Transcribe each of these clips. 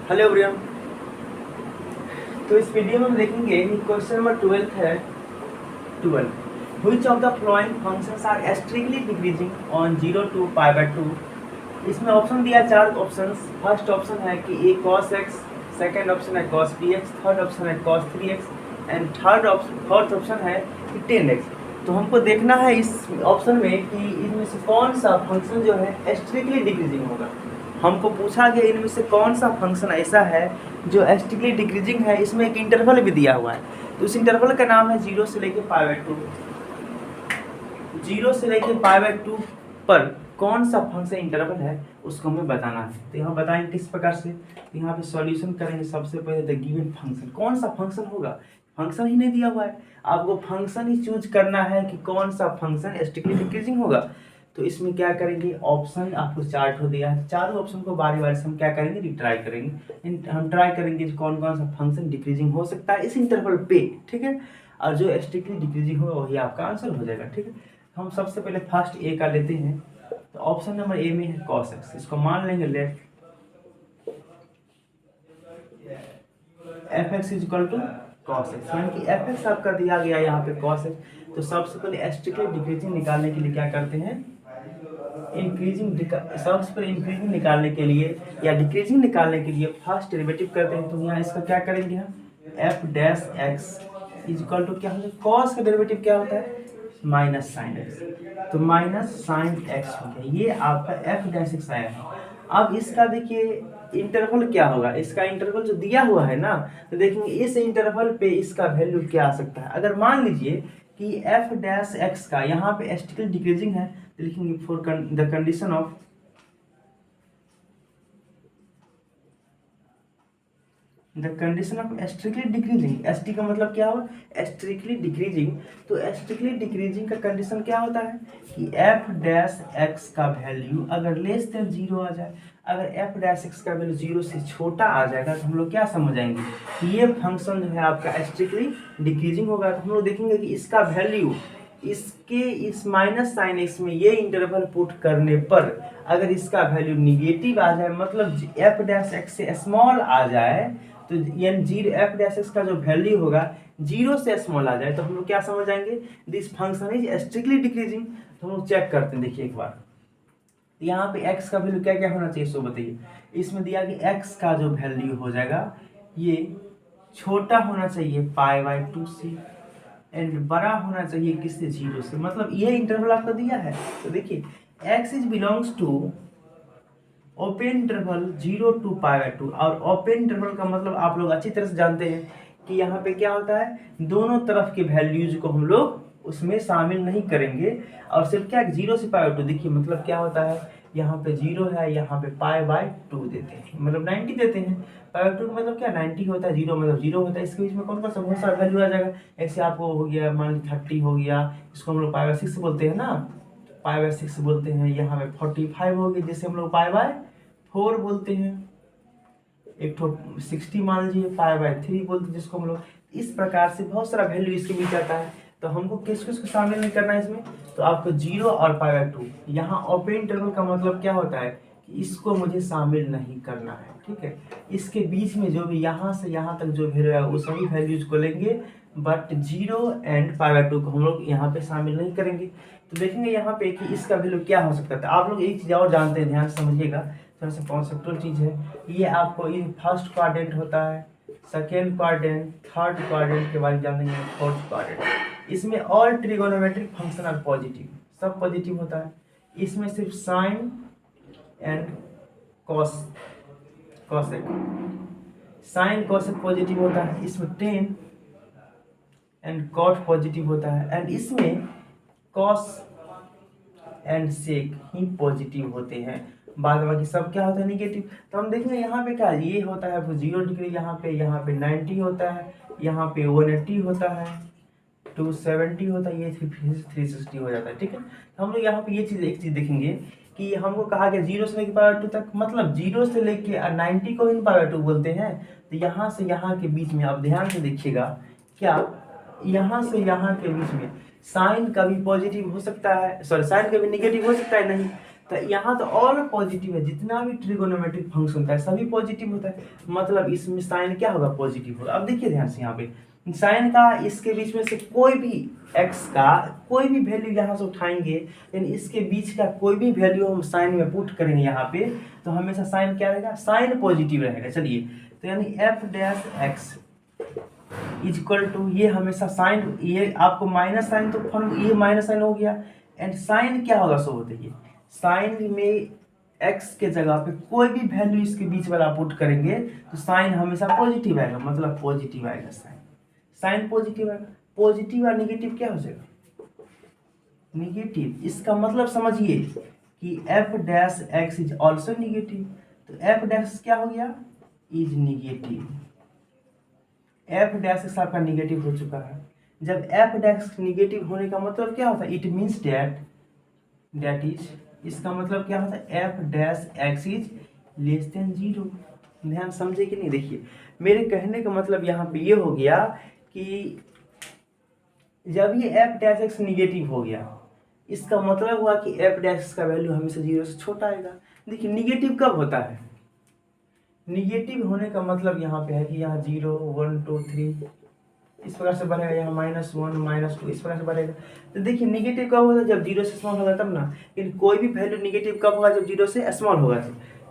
Hello everyone. तो इस video में हम देखेंगे कि क्वेश्चन नंबर 12 है 12 which of the following functions are strictly decreasing on 0 to π/2। इसमें ऑप्शन दिया है चार ऑप्शंस। फर्स्ट ऑप्शन है कि a cos x, second option है cos bx, थर्ड ऑप्शन है cos 3x and fourth option है कि 10x। तो हमको देखना है इस ऑप्शन में कि इनमें से कौन सा फंक्शन जो है स्ट्रिक्टली डिक्रीजिंग होगा। हमको पूछा गया इनमें से कौन सा फंक्शन ऐसा है जो स्ट्रिक्टली डिक्रीजिंग है। इसमें एक इंटरवल भी दिया हुआ है, तो उस इंटरवल का नाम है 0 से लेके π/2। 0 से लेके π/2 पर कौन सा फंक्शन इंटरवल है उसको हमें बताना है। तो यहाँ बताएंगे किस प्रकार से। तो यहाँ पे सॉल्यूशन करेंगे। सबसे पहले द गिवन फंक्शन, कौन सा फंक्शन होगा, फंक्शन ही नहीं दिया हुआ है, आपको फंक्शन ही चूज करना है कि कौन सा फंक्शन स्ट्रिक्टली डिक्रीजिंग होगा। तो इसमें क्या करेंगे, ऑप्शन आपको चार्ट हो दिया है, चारों ऑप्शन को बारी बारी से हम क्या करेंगे, रिट्राई करेंगे। हम ट्राई करेंगे कौन कौन सा फंक्शन डिक्रीजिंग हो सकता है इस इंटरवल पे, ठीक है। और जो स्ट्रिक्टली डिक्रीजिंग होगा वही आपका आंसर हो जाएगा, ठीक है। हम सबसे पहले फर्स्ट ए का लेते हैं। तो ऑप्शन नंबर ए में है cos x, इसको मान लेंगे let fx equal to cos x, यानी कि fx आपका दिया गया यहाँ पे cos x। तो सबसे पहले स्ट्रिक्टली डिक्रीजिंग निकालने के लिए क्या करते हैं, इंक्रीजिंग, सबसे पहले इंक्रीजिंग निकालने के लिए या डिक्रीजिंग निकालने के लिए फर्स्ट डेरिवेटिव करते हैं। तो यहाँ इसका क्या करेंगे हम, F dash X equal to क्या होता है, कॉस का डेरिवेटिव क्या होता है, माइनस साइन एक्स। तो माइनस साइन एक्स हो गया, ये आपका एफ डैश एक्स आया है। अब इसका देखिए इंटरवल क्या होगा, इसका इंटरवल जो दिया हुआ है ना, तो देखेंगे इस इंटरवल पे इसका वैल्यू क्या आ सकता है। अगर मान लीजिए कि एफ डैश एक्स का यहाँ पे स्ट्रिक्टली डिक्रीजिंग है, तो लिखेंगे for the condition of strictly decreasing. S T का मतलब क्या हुआ, स्ट्रिक्टली डिक्रीजिंग। तो स्ट्रिक्टली डिक्रीजिंग का कंडीशन क्या होता है कि एफ डैश एक्स का वैल्यू अगर लेस देन 0 आ जाए, अगर एफ डैश एक्स का वैल्यू 0 से छोटा आ जाएगा तो हम लोग क्या समझ आएंगे कि ये फंक्शन जो है आपका स्ट्रिक्टली डिक्रीजिंग होगा। तो हम लोग देखेंगे कि इसका वैल्यू इसके इस माइनस साइन एक्स में ये इंटरवल पुट करने पर अगर इसका वैल्यू निगेटिव आ जाए, मतलब एफ डैश एक्स से स्मॉल आ जाए, तो यानी जीरो एफ डैश एक्स का जो वैल्यू होगा 0 से स्मॉल आ जाए, तो हम लोग क्या समझ आएंगे, this function is strictly decreasing. तो हम लोग चेक करते हैं, देखिए एक बार। तो यहाँ पे x का वैल्यू क्या क्या होना चाहिए सो बताइए। इसमें दिया कि x का जो वैल्यू हो जाएगा ये छोटा होना चाहिए π/2 से एंड बड़ा होना चाहिए किससे, 0 से। मतलब ये इंटरवल आपको दिया है। तो देखिए x is belongs to open interval 0 to π/2, और ओपन इंटरवल का मतलब आप लोग अच्छी तरह से जानते हैं कि यहाँ पे क्या होता है, दोनों तरफ के वैल्यूज को हम लोग उसमें शामिल नहीं करेंगे और सिर्फ क्या 0 से π/2। देखिए मतलब क्या होता है, यहाँ पे 0 है, यहाँ पे π/2 देते हैं, मतलब 90 देते हैं। π/2 मतलब क्या 90 होता है, 0 मतलब 0 होता है। इसके बीच में कौन कौन सा बहुत सारा वैल्यू आ जाएगा। ऐसे आपको हो गया मान लीजिए 30 हो गया, इसको हम लोग π/6 बोलते हैं ना, π/6 बोलते हैं। यहाँ पे 45 हो गया जिसे हम लोग π/4 बोलते हैं। एक तो 60 मान लीजिए π/3 बोलते हैं जिसको हम लोग। इस प्रकार से बहुत सारा वैल्यू इसके बीच आता है। तो हमको किस किस को शामिल नहीं करना है इसमें, तो आपको 0 और π/2। यहाँ ओपन इंटरवल का मतलब क्या होता है कि इसको मुझे शामिल नहीं करना है, ठीक है। इसके बीच में जो भी यहाँ से यहाँ तक जो वैल्यू है वो सभी वैल्यूज को लेंगे, बट 0 एंड π/2 को हम लोग यहाँ पे शामिल नहीं करेंगे। तो देखेंगे यहाँ पे कि इसका वैल्यू क्या हो सकता है। आप लोग एक चीज़ और जानते हैं, ध्यान से समझिएगा, थोड़ा सा कॉन्सेप्चुअल चीज़ है ये। आपको ये फर्स्ट क्वाड्रेंट होता है, सेकेंड क्वाड्रेंट, थर्ड क्वाड्रेंट के बारे में जानेंगे, फोर्थ क्वाड्रेंट। इसमें all trigonometric function are positive, सब पॉजिटिव होता है। इसमें सिर्फ sine and cosec, sine cosec positive होता है। इसमें टेन एंड कॉट पॉजिटिव होता है, एंड इसमें कॉस एंड सेक ही पॉजिटिव होते हैं। बाद बाकी सब क्या होता है, नेगेटिव। तो हम देखेंगे यहाँ पे क्या ये होता है 0 डिग्री, यहाँ पे 90 होता है, यहाँ पे 180 होता है, 270 होता है, ये 360 हो जाता है, ठीक है। तो हम लोग यहाँ पे ये चीज़ एक चीज़ देखेंगे कि हमको कहा गया 0 से लेके π/2 तक, मतलब 0 से लेके 90 को ही π/2 बोलते हैं। तो यहाँ से यहाँ के बीच में आप ध्यान से देखिएगा, क्या यहाँ से यहाँ के बीच में साइन कभी पॉजिटिव हो सकता है, सॉरी साइन कभी नेगेटिव हो सकता है, नहीं। तो यहाँ तो ऑल पॉजिटिव है, जितना भी ट्रिगोनोमेट्रिक फंक्शन होता है सभी पॉजिटिव होता है, मतलब इसमें साइन क्या होगा, पॉजिटिव होगा। अब देखिए ध्यान से यहाँ पे साइन का इसके बीच में से कोई भी एक्स का कोई भी वैल्यू यहाँ से उठाएंगे, यानी इसके बीच का कोई भी वैल्यू हम साइन में पुट करेंगे यहाँ पे, तो हमेशा साइन क्या रहेगा, साइन पॉजिटिव रहेगा। चलिए, तो यानी F dash X is equal to, ये हमेशा साइन, ये आपको माइनस साइन, तो फॉर्म ये माइनस साइन हो गया, एंड साइन क्या होगा, सो बताइए साइन में x के जगह पे कोई भी वैल्यू इसके बीच वाला पुट करेंगे तो साइन हमेशा पॉजिटिव आएगा, मतलब पॉजिटिव आएगा साइन, साइन पॉजिटिव आएगा। पॉजिटिव और निगेटिव क्या हो जाएगा, निगेटिव। इसका मतलब समझिए कि F dash X is also negative, तो एफ डैश क्या हो गया, is negative. F dash x आपका निगेटिव हो चुका है। जब एफ डैश निगेटिव होने का मतलब क्या होता है, इट मीन्स दैट इज, इसका मतलब क्या होता है, F dash X is less then 0। ध्यान समझे कि नहीं, देखिए मेरे कहने का मतलब यहाँ पे ये हो गया कि जब ये एफ डैश एक्स निगेटिव हो गया, इसका मतलब हुआ कि एफ डैश एक्स का वैल्यू हमेशा 0 से छोटा आएगा। देखिए निगेटिव कब होता है, निगेटिव होने का मतलब यहाँ पे है कि यहाँ 0 1 2 3 इस प्रकार से बढ़ेगा, यहाँ -1 -2 इस प्रकार से बढ़ेगा। तो देखिए निगेटिव कब होगा, जब 0 से स्मॉल होगा तब ना, लेकिन कोई भी वैल्यू निगेटिव कब होगा, जब 0 से स्मॉल होगा।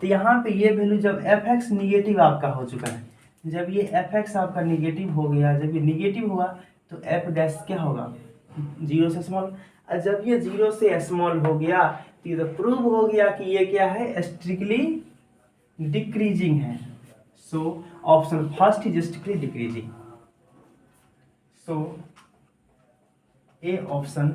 तो यहाँ पे ये वैल्यू जब एफ एक्स निगेटिव आपका हो चुका है, जब ये एफ एक्स आपका निगेटिव हो गया, जब ये निगेटिव हुआ तो एफ डैश क्या होगा, 0 से स्मॉल। और जब ये 0 से स्मॉल हो गया तो ये तो प्रूव हो गया कि ये क्या है, स्ट्रिक्टली डिक्रीजिंग है। So option first is strictly decreasing. So A option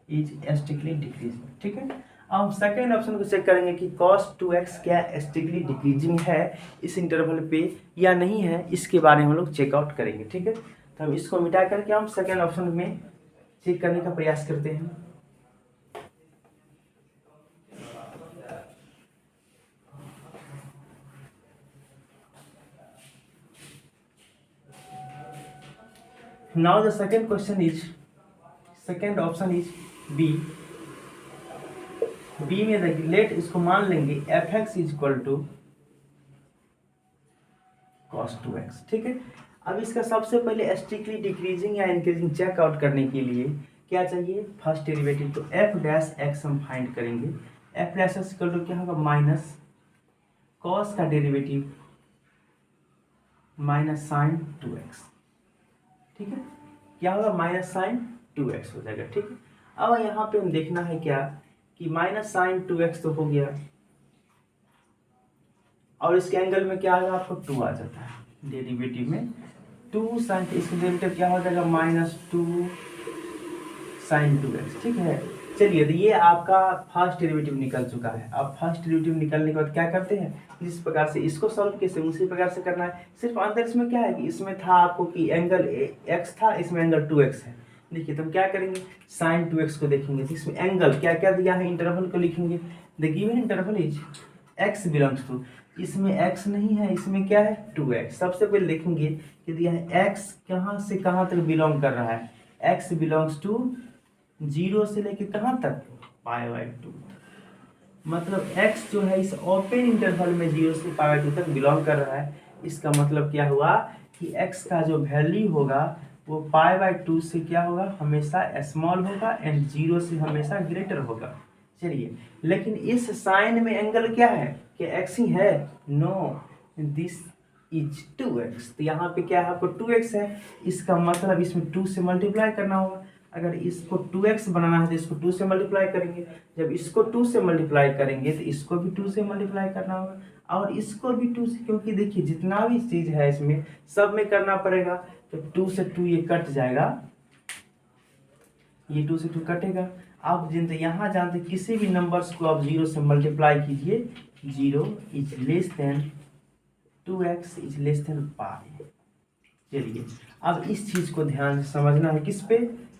is strictly decreasing. ठीक है, अब सेकेंड ऑप्शन को चेक करेंगे कि cos 2x क्या स्ट्रिक्टली डिक्रीजिंग है इस इंटरवल पे या नहीं है, इसके बारे में हम लोग चेकआउट करेंगे। ठीक है, तो हम इसको मिटा करके हम सेकेंड ऑप्शन में चेक करने का प्रयास करते हैं। Now the second question is, second option is B। B में देखिए लेट इसको मान लेंगे F X is equal to cos 2x। ठीक है, अब इसका सबसे पहले स्ट्रिक्टली डिक्रीजिंग या इंक्रीजिंग चेकआउट करने के लिए क्या चाहिए, फर्स्ट डेरिवेटिव। तो एफ डैश एक्स हम फाइंड करेंगे, F dash X equal to क्या होगा, माइनस कॉस का डेरिवेटिव माइनस साइन 2x। ठीक है, क्या होगा, माइनस साइन 2x हो जाएगा। ठीक है, अब यहाँ पे हम देखना है क्या कि माइनस साइन 2x तो हो गया, और इसके एंगल में क्या आएगा, आपको 2 आ जाता है डेरिवेटिव में, 2 साइन, इसका डेरिवेटिव क्या हो जाएगा, -2 साइन 2x। ठीक है, चलिए तो ये आपका फर्स्ट डेरिवेटिव निकल चुका है। अब फर्स्ट डेरिवेटिव निकलने के बाद क्या करते हैं, जिस प्रकार से इसको सॉल्व किए उसी प्रकार से करना है। सिर्फ अंदर इसमें क्या है कि इसमें था आपको कि एंगल x था, इसमें एंगल 2x है। देखिए तो हम क्या करेंगे, साइन 2x को देखेंगे तो इसमें एंगल क्या क्या दिया है, इंटरवल को लिखेंगे। The given interval is x belongs to, इसमें x नहीं है, इसमें क्या है 2x। सबसे पहले देखेंगे कि दिया है x कहाँ से कहाँ तक बिलोंग कर रहा है, x बिलोंग्स टू 0 से लेके कहाँ तक, π/2। मतलब x जो है इस ओपन इंटरवल में 0 से π/2 तक बिलोंग कर रहा है। इसका मतलब क्या हुआ कि x का जो वैल्यू होगा वो π/2 से क्या होगा, हमेशा स्मॉल होगा, एंड 0 से हमेशा ग्रेटर होगा। चलिए, लेकिन इस साइन में एंगल क्या है कि x ही है, नो दिस इज 2x। तो यहाँ पे क्या है, आपको 2x है, इसका मतलब इसमें 2 से मल्टीप्लाई करना होगा। अगर इसको 2x बनाना है तो इसको 2 से मल्टीप्लाई करेंगे, जब इसको 2 से मल्टीप्लाई करेंगे तो इसको भी 2 से मल्टीप्लाई करना होगा, और इसको भी 2 से, क्योंकि देखिए जितना भी चीज़ है इसमें सब में करना पड़ेगा। तो 2 से 2 ये कट जाएगा, ये 2 से 2 कटेगा। आप यहाँ जानते किसी भी नंबर्स को आप 0 से मल्टीप्लाई कीजिए, 0 is less than 2x is less than pi. चलिए, अब इस चीज़ को ध्यान से समझना है किस पे,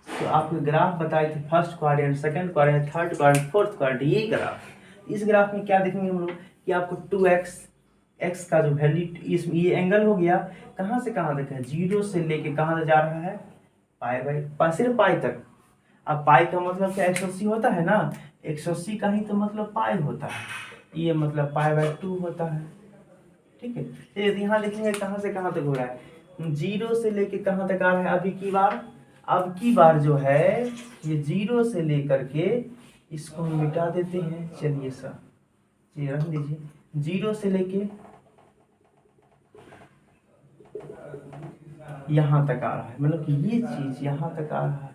तो आपको ग्राफ बताए थे, first quadrant, second quadrant, third quadrant, fourth quadrant, ये ग्राफ। इस ग्राफ में क्या देखेंगे हम लोग कि आपको 2x x का जो वैल्यू, इस ये एंगल हो गया कहाँ से कहाँ तक है, 0 से लेके कहाँ तक जा रहा है, π/2 सिर्फ पाई तक। अब पाई का मतलब क्या, x होता है ना, 180 का ही तो मतलब पाई होता है, ये मतलब पाई/2 होता है। ठीक है, तो यहाँ देखेंगे कहाँ से कहाँ तक हो रहा है, 0 से लेके कहाँ तक आ रहा है। अब की बार जो है ये 0 से लेकर के इसको हम मिटा देते हैं। चलिए सर, ये रख दीजिए, 0 से लेके यहाँ तक आ रहा है, मतलब कि ये चीज यहाँ तक आ रहा है।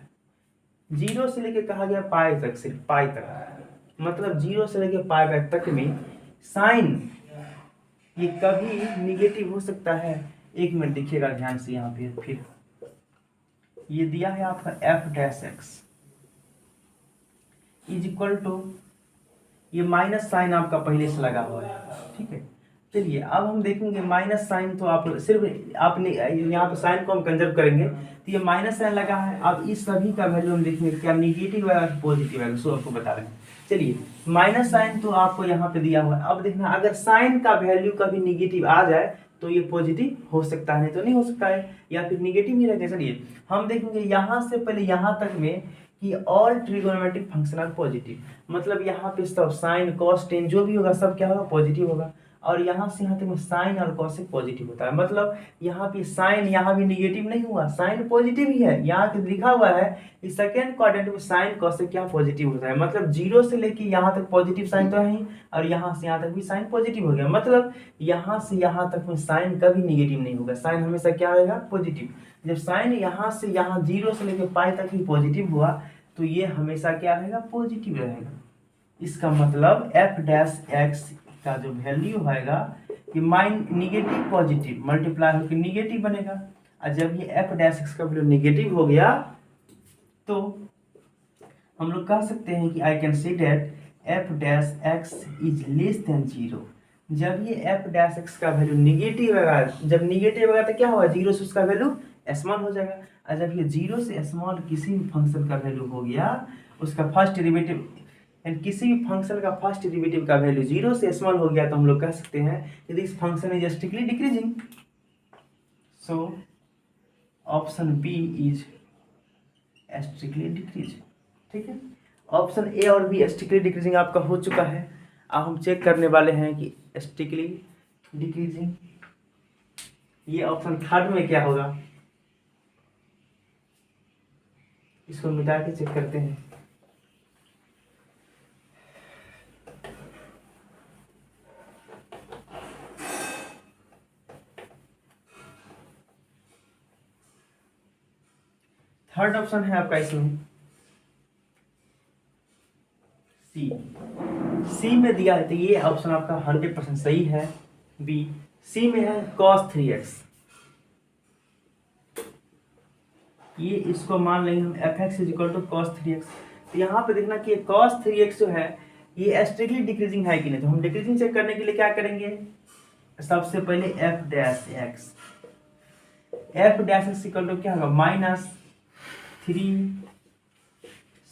0 से लेके कहा गया पाई तक, सिर्फ पाई तक, मतलब 0 से लेके पाई तक में साइन ये कभी निगेटिव हो सकता है। एक मिनट देखिएगा ध्यान से, यहाँ पे फिर ये दिया है आपका f'(x) इज इक्वल टू, ये माइनस साइन आपका पहले से लगा हुआ है। ठीक है, चलिए अब हम देखेंगे माइनस साइन, तो आप सिर्फ आपने यहाँ पे साइन को हम कंजर्व करेंगे, तो ये माइनस साइन लगा है। अब इस सभी का वैल्यू हम देखेंगे क्या निगेटिव है पॉजिटिव है, सो आपको बता रहे हैं। चलिए माइनस साइन तो आपको यहाँ पे दिया हुआ है। अब देखना अगर साइन का वैल्यू कभी निगेटिव आ जाए तो ये पॉजिटिव हो सकता है, नहीं तो नहीं हो सकता है, या फिर निगेटिव ही रहेगा। चलिए हम देखेंगे यहाँ से पहले यहाँ तक में कि all trigonometric function are positive, मतलब यहाँ पे सब साइन कॉस टेन जो भी होगा सब क्या होगा, पॉजिटिव होगा। और यहाँ से यहाँ तक में साइन और कॉसेक पॉजिटिव होता है, मतलब यहाँ पे साइन यहाँ भी निगेटिव नहीं हुआ, साइन पॉजिटिव ही है। यहाँ पे लिखा हुआ है कि सेकेंड क्वाड्रेंट में साइन कॉसेक क्या पॉजिटिव होता है, मतलब 0 से लेके यहाँ तक पॉजिटिव साइन तो है ही, और यहाँ से यहाँ तक भी साइन पॉजिटिव हो गया, मतलब यहाँ से यहाँ तक में साइन कभी निगेटिव नहीं होगा, साइन हमेशा क्या रहेगा, पॉजिटिव। जब साइन यहाँ से यहाँ 0 से लेके पाई तक ही पॉजिटिव हुआ तो ये हमेशा क्या रहेगा, पॉजिटिव रहेगा। इसका मतलब f'(x) का जो वैल्यू होगा ये निगेटिव पॉजिटिव मल्टीप्लाई होकर निगेटिव बनेगा। और जब ये f'(x) का वैल्यू निगेटिव हो गया तो हम लोग कह सकते हैं कि I can say that f'(x) is less then 0। जब ये f'(x) का वैल्यू निगेटिव होगा, जब निगेटिव होगा तो क्या होगा, 0 से उसका वैल्यू स्मॉल हो जाएगा। और जब ये 0 से स्मॉल किसी भी फंक्शन का वैल्यू हो गया, उसका फर्स्ट डेरिवेटिव एंड किसी भी फंक्शन का फर्स्ट डेरिवेटिव का वैल्यू 0 से स्मॉल हो गया तो हम लोग कह सकते हैं कि this function is strictly decreasing. So option B is strictly decreasing. ठीक है, ऑप्शन ए और बी स्ट्रिक्टली डिक्रीजिंग आपका हो चुका है। अब हम चेक करने वाले हैं कि स्ट्रिक्टली डिक्रीजिंग ये ऑप्शन थर्ड में क्या होगा, इसको मिटा के चेक करते हैं। थर्ड ऑप्शन है आपका इसमें सी में दिया है, तो ये ऑप्शन आपका 100% सही है। बी, सी में है cos 3x, ये इसको मान लेंगे हम f(x) is equal to cos 3x। तो यहाँ पे देखना कि cos 3x जो है ये स्ट्रिक्टली डिक्रीजिंग है कि नहीं, तो हम डिक्रीजिंग चेक करने के लिए क्या करेंगे, सबसे पहले f'(x) इक्वल टू क्या होगा, -3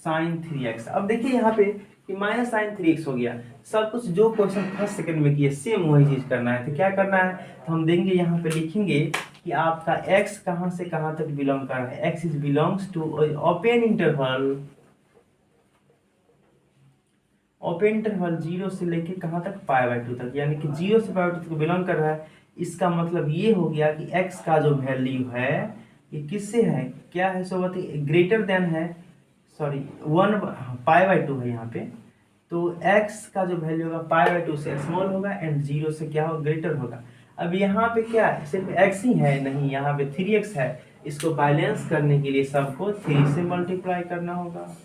sin 3x। अब देखिए यहाँ पे कि -sin 3x हो गया, सब कुछ जो क्वेश्चन फर्स्ट सेकंड में किए सेम वही चीज करना है। तो क्या करना है, तो हम देंगे यहाँ पे लिखेंगे कि आपका x कहाँ से कहाँ तक बिलोंग कर रहा है, x is belongs to open interval 0 से लेके कहाँ तक, π/2 तक, यानी कि 0 से π/2 तक बिलोंग कर रहा है। इसका मतलब ये हो गया कि x का जो वैल्यू है ये किससे है, क्या है, सो ग्रेटर देन है, सॉरी 1 π/2 है यहाँ पे। तो x का जो वैल्यू होगा π/2 से स्मॉल होगा एंड 0 से क्या होगा, ग्रेटर होगा। अब यहाँ पे क्या है, सिर्फ x ही है, नहीं यहाँ पे 3x है। इसको बैलेंस करने के लिए सबको 3 से मल्टीप्लाई करना होगा,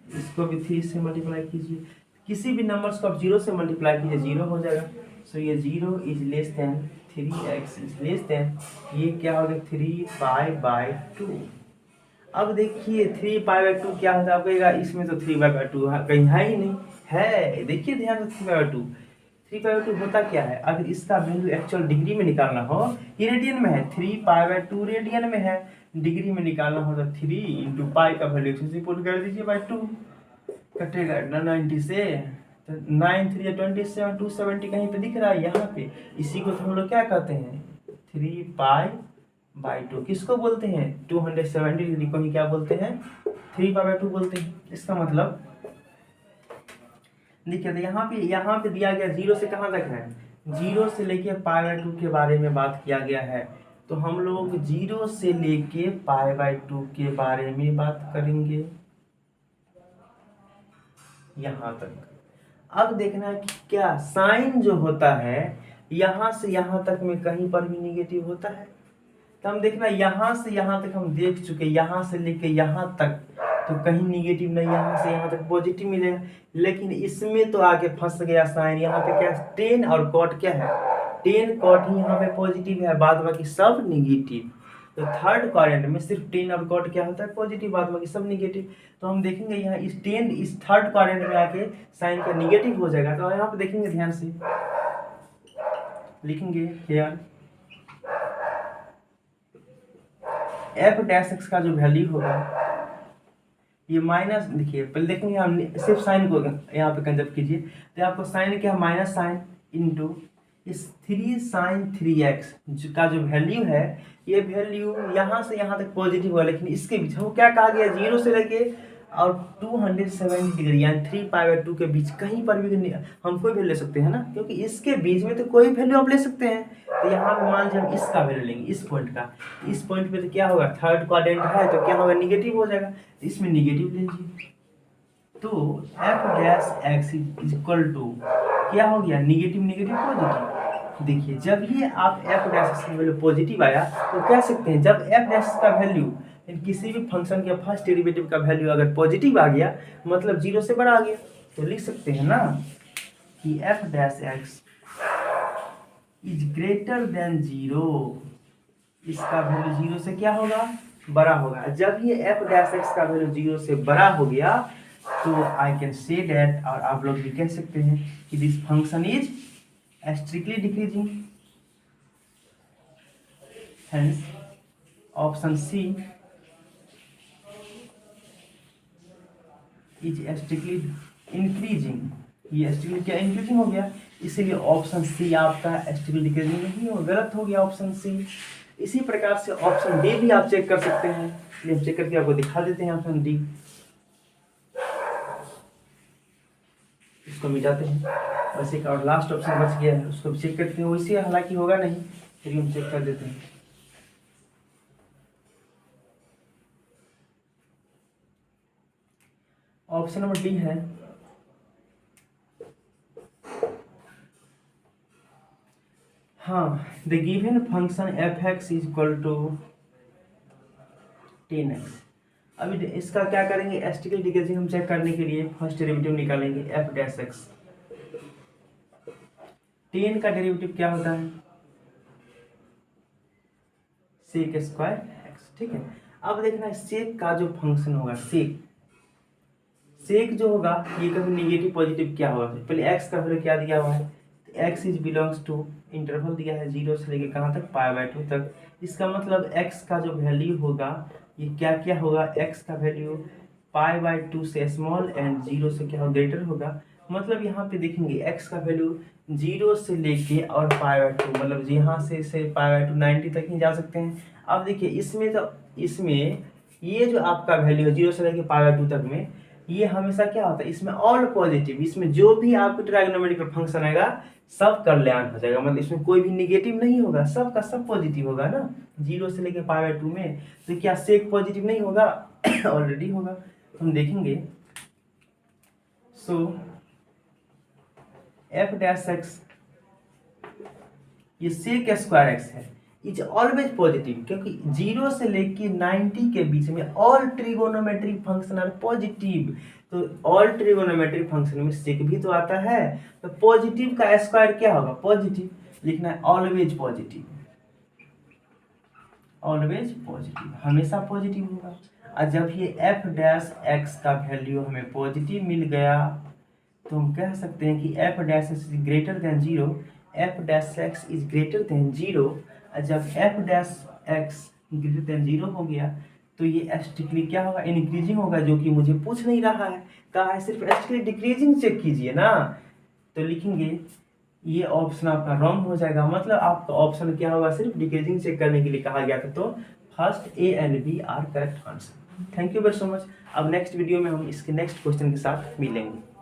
इसको भी 3 से मल्टीप्लाई कीजिए। किसी भी नंबर्स को आप 0 से मल्टीप्लाई कीजिए 0 हो जाएगा। सो ये 0 is less then 3x is less then, ये क्या होगा 3π/2। अब देखिए 3π/2 क्या होता है, आप कहेगा इसमें तो 3π/2 कहीं है ही नहीं, है, देखिए ध्यान से 3π/2 होता क्या है। अगर इसका वैल्यू एक्चुअल डिग्री में निकालना हो, ये रेडियन में है, 3π/2 रेडियन में है, डिग्री में निकालना हो तो 3 × पाई का वैल्यू से पुट कर दीजिए बाई 2, कटेगा 90 से, तो 9 3 27, 270 कहीं पे दिख रहा है यहाँ पे। इसी को तो हम लोग क्या कहते हैं, 3π/2 किसको बोलते हैं, 270 डिग्री को ही क्या बोलते हैं, 3π/2 बोलते हैं। इसका मतलब देखिए तो यहाँ पे दिया गया 0 से कहाँ तक है, 0 से लेके π/2 के बारे में बात किया गया है। तो हम लोग 0 से लेके π/2 के बारे में बात करेंगे यहाँ तक। अब देखना है कि क्या साइन जो होता है यहाँ से यहाँ तक में कहीं पर भी निगेटिव होता है। तो हम देखना यहाँ से यहाँ तक हम देख चुके, यहाँ से लेके यहाँ तक तो कहीं निगेटिव नहीं, यहाँ से यहाँ तक पॉजिटिव मिलेगा। लेकिन इसमें तो आके फंस गया साइन, यहाँ पे क्या टेन और कॉट क्या है, टेन कॉट ही यहाँ पे पॉजिटिव है, बाद बाकी सब निगेटिव। तो थर्ड क्वाड्रेंट में सिर्फ टेन और कॉट क्या होता है पॉजिटिव, बाद बाकी सब निगेटिव। तो हम देखेंगे यहाँ इस टेन इस थर्ड क्वाड्रेंट में आके साइन का निगेटिव हो जाएगा। तो यहाँ पे देखेंगे ध्यान से, लिखेंगे हेयर f'(x) का जो वैल्यू होगा ये माइनस, देखिए पहले देखेंगे हम सिर्फ साइन को यहाँ पे कंजप्ट कीजिए। तो आपको साइन क्या, माइनस साइन इंटू इस 3 sin 3x का जो वैल्यू है, ये वैल्यू यहाँ से यहाँ तक पॉजिटिव हुआ, लेकिन इसके बीच हमको क्या कहा गया, 0 से लेके और 270 डिग्री यानी 3π/2 के बीच कहीं पर भी हम कोई वैल्यू ले सकते हैं ना, क्योंकि इसके बीच में तो कोई वैल्यू आप ले सकते हैं। तो यहाँ पे मान लीजिए हम इसका वैल्यू लेंगे, इस पॉइंट का, इस पॉइंट पे तो क्या होगा, थर्ड क्वाड्रेंट है तो क्या होगा, निगेटिव हो जाएगा। तो इसमें निगेटिव लीजिए, तो f'(x) क्या हो गया, निगेटिव निगेटिव पॉजिटिव। देखिए जब ये आप f'(x) का वैल्यू पॉजिटिव आया तो कह सकते हैं जब f' का वैल्यू किसी भी फंक्शन के फर्स्ट डेरिवेटिव का वैल्यू अगर पॉजिटिव आ गया मतलब 0 से बड़ा आ गया, तो लिख सकते हैं ना कि f'(x) इज ग्रेटर देन 0, इसका वैल्यू 0 से क्या होगा, बड़ा होगा। जब ये f'(x) का वैल्यू 0 से बड़ा हो गया तो आई कैन से दैट, और आप लोग भी कह सकते हैं कि this function is strictly decreasing. Hence option C is strictly increasing, ये स्ट्रिक्टली क्या इंक्रीजिंग हो गया, इसीलिए ऑप्शन सी आपका स्ट्रिक्टली डिक्रीजिंग नहीं हो, गलत हो गया ऑप्शन सी। इसी प्रकार से ऑप्शन डी भी आप चेक कर सकते हैं, इसलिए हम चेक करके आपको दिखा देते हैं ऑप्शन डी। इसको मिटाते हैं, बस एक और लास्ट ऑप्शन बच गया है, उसको चेक करते हैं, वैसे हालांकि होगा नहीं फिर हम चेक कर देते हैं। ऑप्शन नंबर डी है हाँ, the given function f(x) is equal to 10x। अभी इसका क्या करेंगे, स्टैटिस्टिकल डिक्रीजिंग हम चेक करने के लिए फर्स्ट डेरिवेटिव निकालेंगे f'(x). 10 का डेरिवेटिव क्या होता है, sec²x, ठीक है। अब देखना है सेक का जो फंक्शन होगा, सेक जो होगा ये कभी निगेटिव पॉजिटिव क्या होगा, पहले x का वैल्यू क्या दिया हुआ है, x is belongs to interval दिया है 0 से लेके कहाँ तक, π/2 तक। इसका मतलब x का जो वैल्यू होगा ये क्या क्या होगा, x का वैल्यू π/2 से स्मॉल एंड 0 से क्या होगा, ग्रेटर होगा। मतलब यहाँ पे देखेंगे x का वैल्यू 0 से लेके और π/2 मतलब यहाँ से π/2 90 तक ही जा सकते हैं। अब देखिए इसमें ये जो आपका वैल्यू है 0 से लेके π/2 तक में, ये हमेशा क्या होता है, इसमें ऑल पॉजिटिव, इसमें जो भी आपको ट्रायगोनोमेट्रिक फंक्शन आएगा सब कल्याण हो जाएगा, मतलब इसमें कोई भी निगेटिव नहीं होगा, सब का सब पॉजिटिव होगा ना। 0 से लेके π/2 में तो क्या सेक पॉजिटिव नहीं होगा, ऑलरेडी होगा। हम देखेंगे सो f'(x) ये sec² है, इज ऑलवेज पॉजिटिव, क्योंकि 0 से लेके 90 के बीच में all trigonometric function are positive. तो ऑल ट्रिगोनोमेट्रिक फंक्शन में सेक भी तो आता है, तो पॉजिटिव का स्क्वायर क्या होगा, पॉजिटिव, लिखना है ऑलवेज पॉजिटिव, ऑलवेज पॉजिटिव, हमेशा पॉजिटिव होगा। और जब ये f'(x) का वैल्यू हमें पॉजिटिव मिल गया तो हम कह सकते हैं कि f'(x) is greater than 0, f'(x) is greater than 0। जब f'(x) ग्रेटर देन 0 हो गया तो ये स्ट्रिक्टली क्या होगा, इंक्रीजिंग होगा, जो कि मुझे पूछ नहीं रहा है, कहा है सिर्फ स्ट्रिक्टली डिक्रीजिंग चेक कीजिए ना। तो लिखेंगे ये ऑप्शन आपका रॉन्ग हो जाएगा, मतलब आपका ऑप्शन क्या होगा, सिर्फ डिक्रीजिंग चेक करने के लिए कहा गया था। तो first A and B are correct answer. Thank you very so much. अब नेक्स्ट वीडियो में हम इसके नेक्स्ट क्वेश्चन के साथ मिलेंगे।